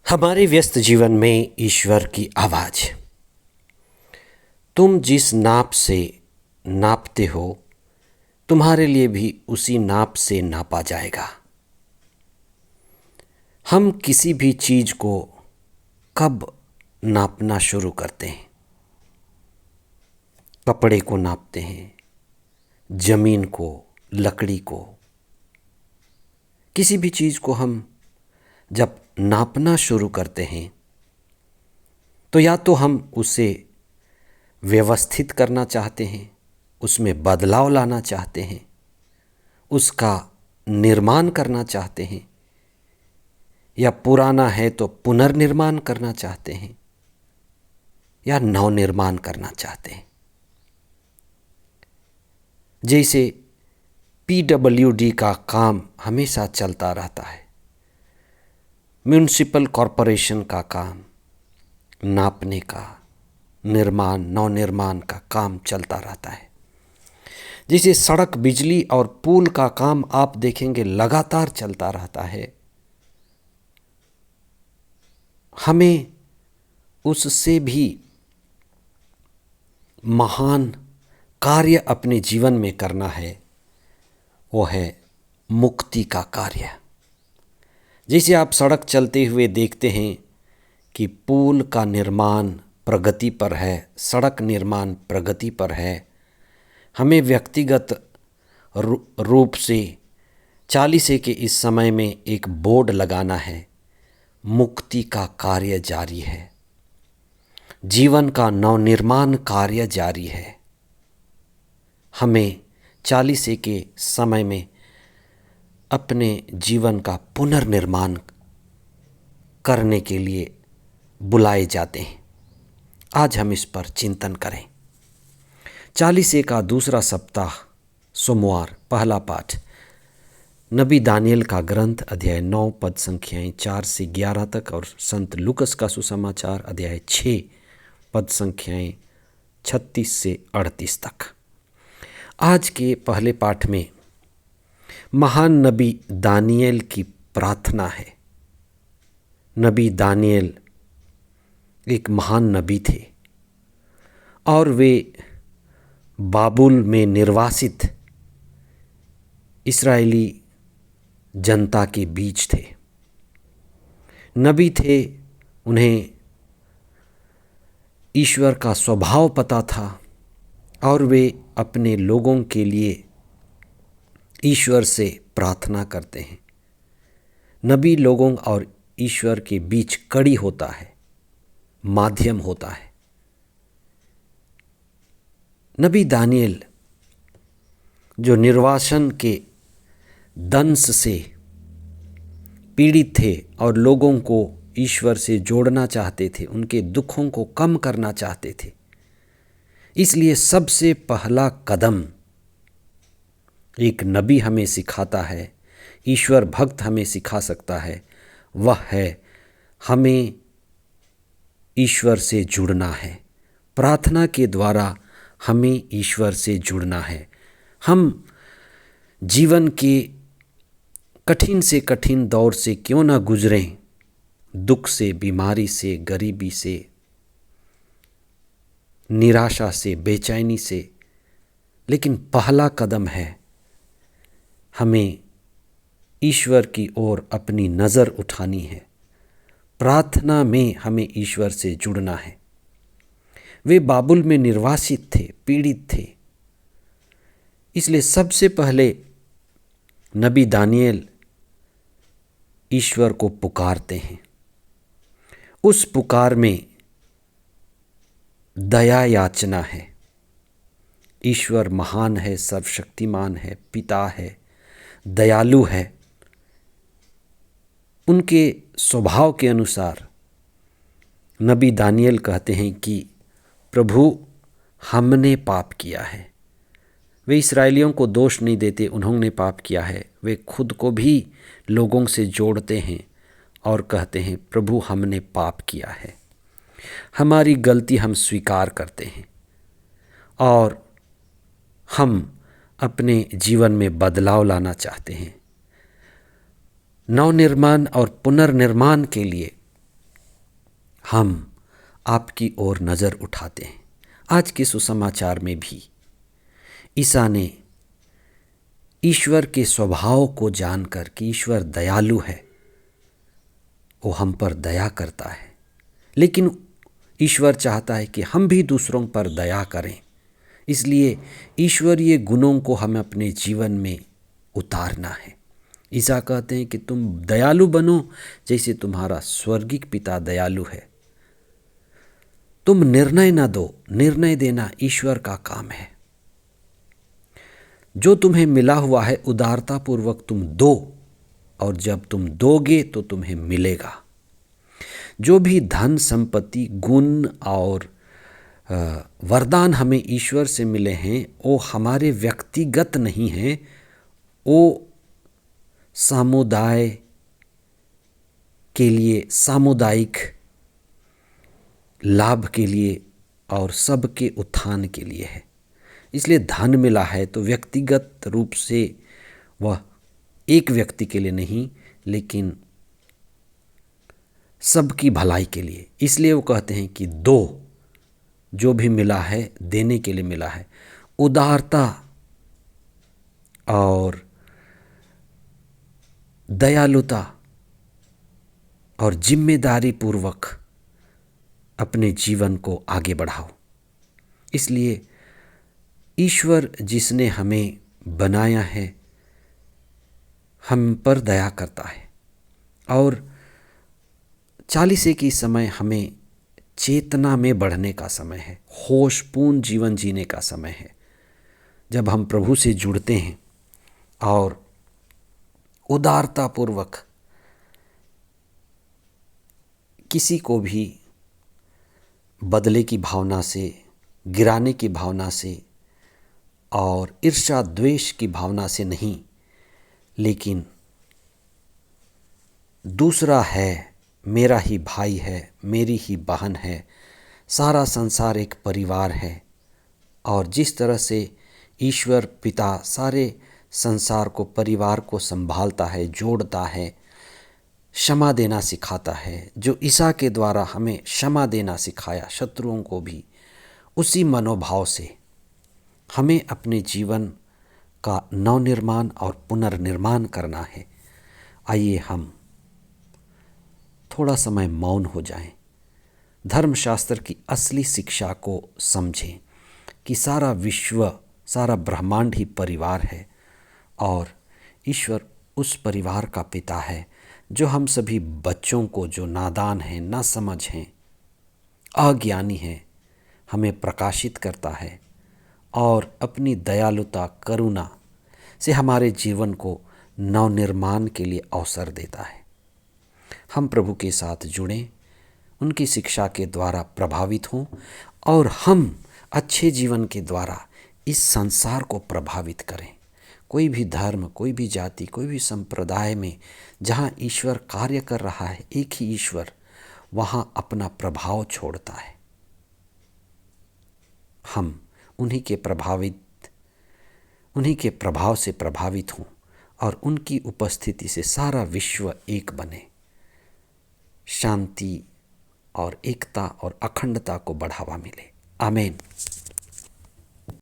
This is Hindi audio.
हमारे व्यस्त जीवन में ईश्वर की आवाज़। तुम जिस नाप से नापते हो तुम्हारे लिए भी उसी नाप से नापा जाएगा। हम किसी भी चीज़ को कब नापना शुरू करते हैं? कपड़े को नापते हैं, जमीन को, लकड़ी को। किसी भी चीज़ को हम जब नापना शुरू करते हैं तो या तो हम उसे व्यवस्थित करना चाहते हैं, उसमें बदलाव लाना चाहते हैं, उसका निर्माण करना चाहते हैं, या पुराना है तो पुनर्निर्माण करना चाहते हैं या नवनिर्माण करना चाहते हैं। जैसे PWD का काम हमेशा चलता रहता है, म्यूनिसिपल कॉरपोरेशन का काम नापने का, निर्माण नवनिर्माण का काम चलता रहता है। जैसे सड़क, बिजली और पुल का काम आप देखेंगे लगातार चलता रहता है। हमें उससे भी महान कार्य अपने जीवन में करना है, वो है मुक्ति का कार्य। जैसे आप सड़क चलते हुए देखते हैं कि पुल का निर्माण प्रगति पर है, सड़क निर्माण प्रगति पर है। हमें व्यक्तिगत रूप से 40 के इस समय में एक बोर्ड लगाना है, मुक्ति का कार्य जारी है, जीवन का नवनिर्माण कार्य जारी है। हमें 40 के समय में अपने जीवन का पुनर्निर्माण करने के लिए बुलाए जाते हैं। आज हम इस पर चिंतन करें। 40 का दूसरा सप्ताह, सोमवार, पहला पाठ नबी दानियल का ग्रंथ, अध्याय 9 पद संख्याएं 4 से 11 तक, और संत लूकस का सुसमाचार अध्याय 6 पद संख्याएं 36 से 38 तक। आज के पहले पाठ में महान नबी दानियल की प्रार्थना है। नबी दानियल एक महान नबी थे और वे बाबुल में निर्वासित इस्राएली जनता के बीच थे। नबी थे, उन्हें ईश्वर का स्वभाव पता था और वे अपने लोगों के लिए ईश्वर से प्रार्थना करते हैं। नबी लोगों और ईश्वर के बीच कड़ी होता है, माध्यम होता है। नबी दानियल जो निर्वासन के दंश से पीड़ित थे और लोगों को ईश्वर से जोड़ना चाहते थे, उनके दुखों को कम करना चाहते थे, इसलिए सबसे पहला कदम एक नबी हमें सिखाता है, ईश्वर भक्त हमें सिखा सकता है, वह है हमें ईश्वर से जुड़ना है। प्रार्थना के द्वारा हमें ईश्वर से जुड़ना है। हम जीवन के कठिन से कठिन दौर से क्यों ना गुजरें, दुख से, बीमारी से, गरीबी से, निराशा से, बेचैनी से, लेकिन पहला कदम है हमें ईश्वर की ओर अपनी नज़र उठानी है। प्रार्थना में हमें ईश्वर से जुड़ना है। वे बाबुल में निर्वासित थे, पीड़ित थे, इसलिए सबसे पहले नबी दानियल ईश्वर को पुकारते हैं। उस पुकार में दया याचना है। ईश्वर महान है, सर्वशक्तिमान है, पिता है, दयालु है। उनके स्वभाव के अनुसार नबी दानियल कहते हैं कि प्रभु, हमने पाप किया है। वे इस्राएलियों को दोष नहीं देते, उन्होंने पाप किया है। वे खुद को भी लोगों से जोड़ते हैं और कहते हैं प्रभु, हमने पाप किया है, हमारी गलती हम स्वीकार करते हैं और हम अपने जीवन में बदलाव लाना चाहते हैं। नवनिर्माण और पुनर्निर्माण के लिए हम आपकी ओर नज़र उठाते हैं। आज के सुसमाचार में भी ईसा ने ईश्वर के स्वभाव को जानकर कि ईश्वर दयालु है, वो हम पर दया करता है, लेकिन ईश्वर चाहता है कि हम भी दूसरों पर दया करें। इसलिए ईश्वरीय गुणों को हमें अपने जीवन में उतारना है। ईसा कहते हैं कि तुम दयालु बनो जैसे तुम्हारा स्वर्गिक पिता दयालु है। तुम निर्णय न दो, निर्णय देना ईश्वर का काम है। जो तुम्हें मिला हुआ है उदारतापूर्वक तुम दो, और जब तुम दोगे तो तुम्हें मिलेगा। जो भी धन संपत्ति गुण और वरदान हमें ईश्वर से मिले हैं वो हमारे व्यक्तिगत नहीं हैं, वो समुदाय के लिए, सामुदायिक लाभ के लिए और सबके उत्थान के लिए है। इसलिए धन मिला है तो व्यक्तिगत रूप से वह एक व्यक्ति के लिए नहीं, लेकिन सबकी भलाई के लिए। इसलिए वो कहते हैं कि दो, जो भी मिला है देने के लिए मिला है। उदारता और दयालुता और जिम्मेदारी पूर्वक अपने जीवन को आगे बढ़ाओ। इसलिए ईश्वर जिसने हमें बनाया है हम पर दया करता है, और 40 की समय हमें चेतना में बढ़ने का समय है, होशपूर्ण जीवन जीने का समय है। जब हम प्रभु से जुड़ते हैं और उदारतापूर्वक किसी को भी बदले की भावना से, गिराने की भावना से और ईर्ष्या द्वेष की भावना से नहीं, लेकिन दूसरा है, मेरा ही भाई है, मेरी ही बहन है, सारा संसार एक परिवार है, और जिस तरह से ईश्वर पिता सारे संसार को, परिवार को संभालता है, जोड़ता है, क्षमा देना सिखाता है, जो ईसा के द्वारा हमें क्षमा देना सिखाया शत्रुओं को भी, उसी मनोभाव से हमें अपने जीवन का नवनिर्माण और पुनर्निर्माण करना है। आइए हम थोड़ा समय मौन हो जाएं, धर्मशास्त्र की असली शिक्षा को समझें कि सारा विश्व, सारा ब्रह्मांड ही परिवार है, और ईश्वर उस परिवार का पिता है जो हम सभी बच्चों को, जो नादान हैं, नासमझ हैं, अज्ञानी हैं, हमें प्रकाशित करता है और अपनी दयालुता, करुणा से हमारे जीवन को नवनिर्माण के लिए अवसर देता है। हम प्रभु के साथ जुड़ें, उनकी शिक्षा के द्वारा प्रभावित हों, और हम अच्छे जीवन के द्वारा इस संसार को प्रभावित करें। कोई भी धर्म, कोई भी जाति, कोई भी संप्रदाय में जहाँ ईश्वर कार्य कर रहा है, एक ही ईश्वर, वहाँ अपना प्रभाव छोड़ता है। हम उन्हीं के प्रभाव से प्रभावित हों और उनकी उपस्थिति से सारा विश्व एक बने, शांति और एकता और अखंडता को बढ़ावा मिले। आमीन।